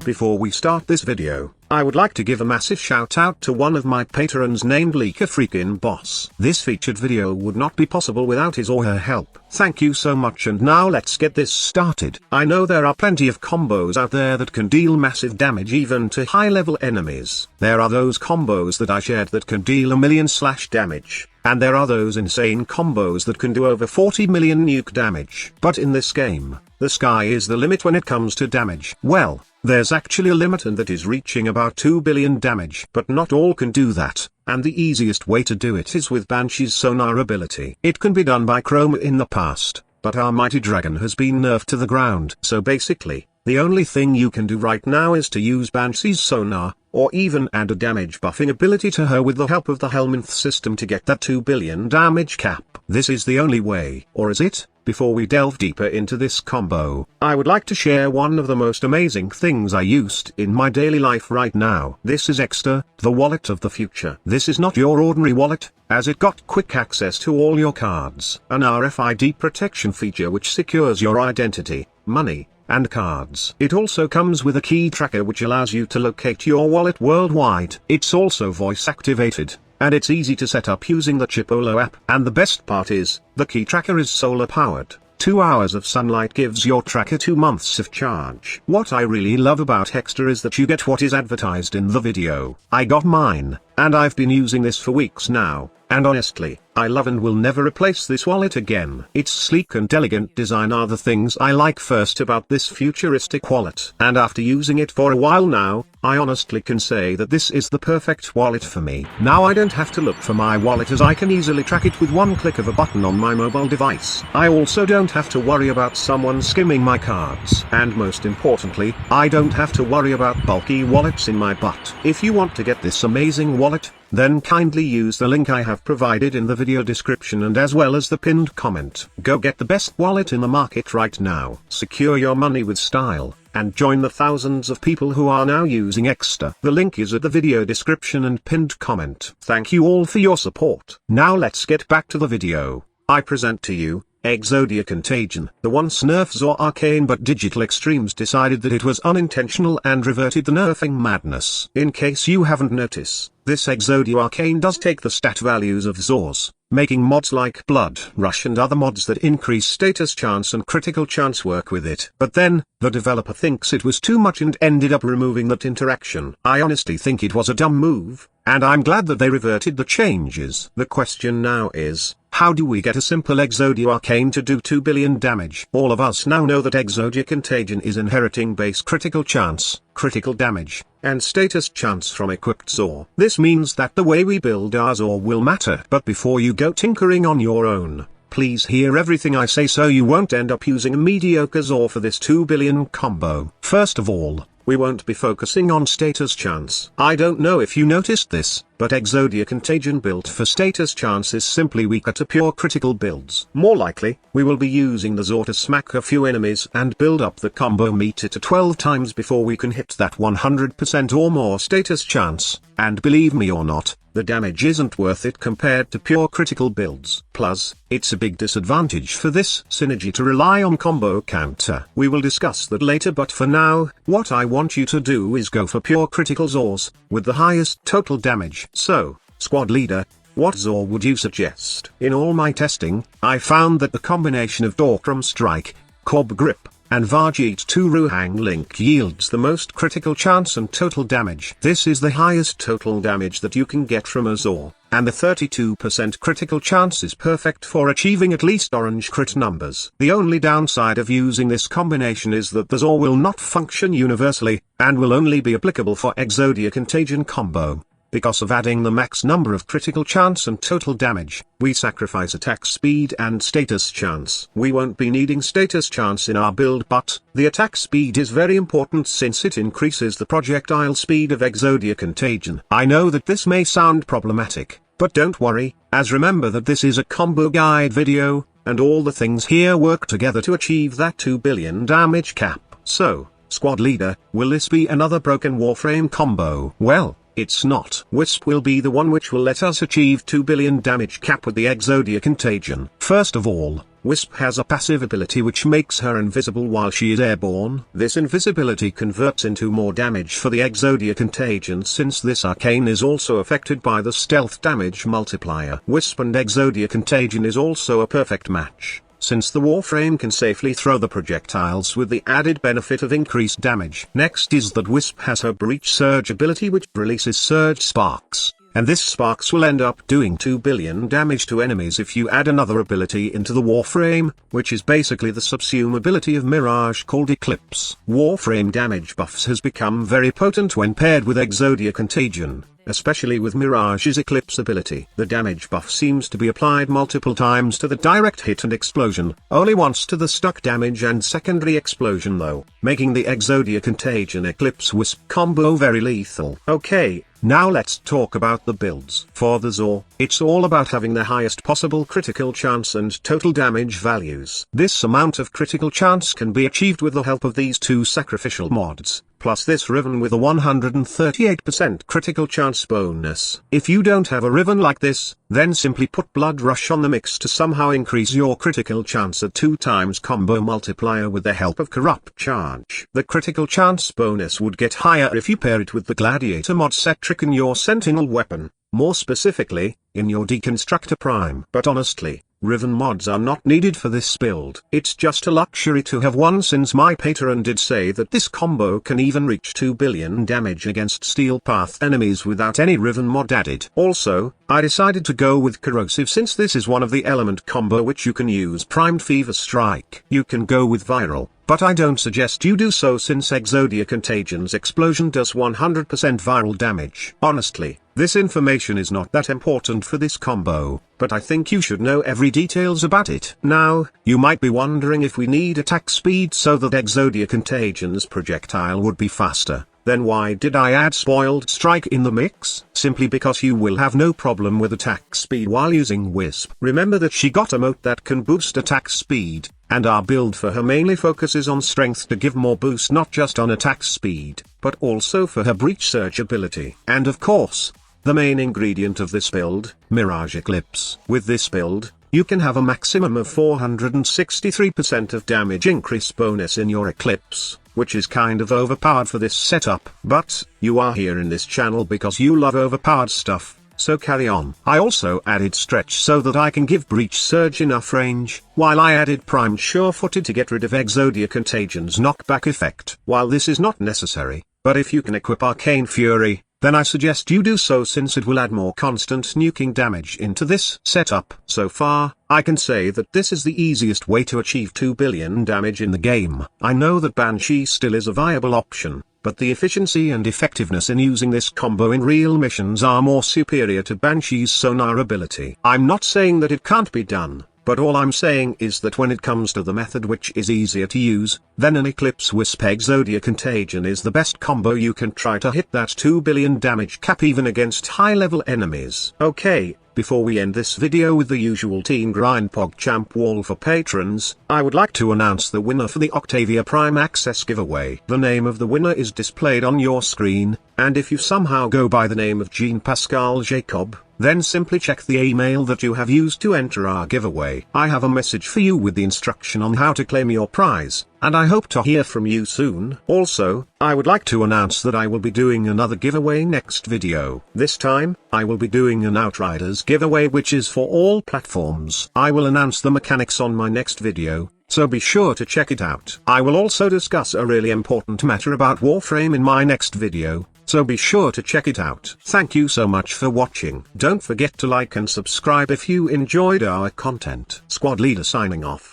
Before we start this video, I would like to give a massive shout out to one of my patrons named Leaker Freakin' Boss. This featured video would not be possible without his or her help. Thank you so much, and now let's get this started. I know there are plenty of combos out there that can deal massive damage even to high level enemies. There are those combos that I shared that can deal a million slash damage. And there are those insane combos that can do over 40 million nuke damage. But in this game, the sky is the limit when it comes to damage. Well, there's actually a limit, and that is reaching about 2 billion damage. But not all can do that, and the easiest way to do it is with Banshee's sonar ability. It can be done by Chroma in the past, but our mighty dragon has been nerfed to the ground. So basically, the only thing you can do right now is to use Banshee's sonar, or even add a damage buffing ability to her with the help of the Helminth system to get that 2 billion damage cap. This is the only way. Or is it? Before we delve deeper into this combo, I would like to share one of the most amazing things I used in my daily life right now. This is Extra, the wallet of the future. This is not your ordinary wallet, as it got quick access to all your cards, an RFID protection feature which secures your identity, money, and cards. It also comes with a key tracker which allows you to locate your wallet worldwide. It's also voice activated, and it's easy to set up using the Chipolo app. And the best part is, the key tracker is solar powered. 2 hours of sunlight gives your tracker 2 months of charge. What I really love about Hexter is that you get what is advertised in the video. I got mine, and I've been using this for weeks now, and honestly, I love and will never replace this wallet again. Its sleek and elegant design are the things I like first about this futuristic wallet. And after using it for a while now, I honestly can say that this is the perfect wallet for me. Now I don't have to look for my wallet, as I can easily track it with one click of a button on my mobile device. I also don't have to worry about someone skimming my cards. And most importantly, I don't have to worry about bulky wallets in my butt. If you want to get this amazing wallet, then kindly use the link I have provided in the video description and as well as the pinned comment. Go get the best wallet in the market right now. Secure your money with style, and join the thousands of people who are now using Extra. The link is at the video description and pinned comment. Thank you all for your support. Now let's get back to the video. I present to you, Exodia Contagion. The once nerf Zor Arcane, but Digital Extremes decided that it was unintentional and reverted the nerfing madness. In case you haven't noticed, this Exodia Arcane does take the stat values of Zor's, making mods like Blood Rush and other mods that increase status chance and critical chance work with it. But then, the developer thinks it was too much and ended up removing that interaction. I honestly think it was a dumb move, and I'm glad that they reverted the changes. The question now is, how do we get a simple Exodia Arcane to do 2 billion damage? All of us now know that Exodia Contagion is inheriting base critical chance, critical damage, and status chance from equipped Zor. This means that the way we build our Zor will matter. But before you go tinkering on your own, please hear everything I say so you won't end up using a mediocre Zor for this 2 billion combo. First of all, we won't be focusing on status chance. I don't know if you noticed this, but Exodia Contagion built for status chance is simply weaker to pure critical builds. More likely, we will be using the Zor to smack a few enemies and build up the combo meter to 12 times before we can hit that 100% or more status chance, and believe me or not, the damage isn't worth it compared to pure critical builds. Plus, it's a big disadvantage for this synergy to rely on combo counter. We will discuss that later, but for now, what I want you to do is go for pure critical Zors, with the highest total damage. So, squad leader, what Zor would you suggest? In all my testing, I found that the combination of Dorkram Strike, Korb Grip, and Varjeet 2 Ruhang Link yields the most critical chance and total damage. This is the highest total damage that you can get from a Zor, and the 32% critical chance is perfect for achieving at least orange crit numbers. The only downside of using this combination is that the Zor will not function universally, and will only be applicable for Exodia Contagion combo. Because of adding the max number of critical chance and total damage, we sacrifice attack speed and status chance. We won't be needing status chance in our build, but the attack speed is very important since it increases the projectile speed of Exodia Contagion. I know that this may sound problematic, but don't worry, as remember that this is a combo guide video, and all the things here work together to achieve that 2 billion damage cap. So, squad leader, will this be another broken Warframe combo? Well, it's not. Wisp will be the one which will let us achieve 2 billion damage cap with the Exodia Contagion. First of all, Wisp has a passive ability which makes her invisible while she is airborne. This invisibility converts into more damage for the Exodia Contagion, since this Arcane is also affected by the stealth damage multiplier. Wisp and Exodia Contagion is also a perfect match, since the Warframe can safely throw the projectiles with the added benefit of increased damage. Next is that Wisp has her Breach Surge ability, which releases surge sparks, and this sparks will end up doing 2 billion damage to enemies if you add another ability into the Warframe, which is basically the subsume ability of Mirage called Eclipse. Warframe damage buffs has become very potent when paired with Exodia Contagion, especially with Mirage's Eclipse ability. The damage buff seems to be applied multiple times to the direct hit and explosion, only once to the stuck damage and secondary explosion though, making the Exodia Contagion Eclipse Wisp combo very lethal. Okay, now let's talk about the builds. For the Zor, it's all about having the highest possible critical chance and total damage values. This amount of critical chance can be achieved with the help of these two sacrificial mods, plus this Riven with a 138% critical chance bonus. If you don't have a Riven like this, then simply put Blood Rush on the mix to somehow increase your critical chance at 2 times combo multiplier with the help of Corrupt Charge. The critical chance bonus would get higher if you pair it with the Gladiator mod set trick in your Sentinel weapon, more specifically, in your Deconstructor Prime. But honestly, Riven mods are not needed for this build. It's just a luxury to have one, since my patron did say that this combo can even reach 2 billion damage against Steel Path enemies without any Riven mod added. Also, I decided to go with corrosive since this is one of the element combo which you can use primed Fever Strike. You can go with viral, but I don't suggest you do so since Exodia Contagion's explosion does 100% viral damage. Honestly, this information is not that important for this combo, but I think you should know every details about it. Now, you might be wondering if we need attack speed so that Exodia Contagion's projectile would be faster. Then why did I add Spoiled Strike in the mix? Simply because you will have no problem with attack speed while using Wisp. Remember that she got a moat that can boost attack speed, and our build for her mainly focuses on strength to give more boost not just on attack speed, but also for her Breach Surge ability. And of course, the main ingredient of this build, Mirage Eclipse. With this build, you can have a maximum of 463% of damage increase bonus in your Eclipse, which is kind of overpowered for this setup. But, you are here in this channel because you love overpowered stuff, so carry on. I also added Stretch so that I can give Breach Surge enough range, while I added Primed Sure-Footed to get rid of Exodia Contagion's knockback effect. While this is not necessary, but if you can equip Arcane Fury, then I suggest you do so since it will add more constant nuking damage into this setup. So far, I can say that this is the easiest way to achieve 2 billion damage in the game. I know that Banshee still is a viable option, but the efficiency and effectiveness in using this combo in real missions are more superior to Banshee's sonar ability. I'm not saying that it can't be done, but all I'm saying is that when it comes to the method which is easier to use, then an Eclipse Wisp Exodia Contagion is the best combo you can try to hit that 2 billion damage cap even against high-level enemies. Okay, before we end this video with the usual Team Grind PogChamp wall for patrons, I would like to announce the winner for the Octavia Prime Access giveaway. The name of the winner is displayed on your screen, and if you somehow go by the name of Jean-Pascal Jacob, then simply check the email that you have used to enter our giveaway. I have a message for you with the instruction on how to claim your prize, and I hope to hear from you soon. Also, I would like to announce that I will be doing another giveaway next video. This time, I will be doing an Outriders giveaway which is for all platforms. I will announce the mechanics on my next video, so be sure to check it out. I will also discuss a really important matter about Warframe in my next video, so be sure to check it out. Thank you so much for watching. Don't forget to like and subscribe if you enjoyed our content. Squad Leader signing off.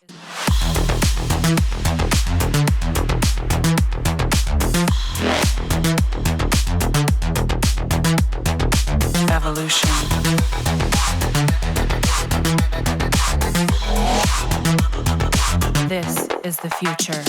Evolution. This is the future.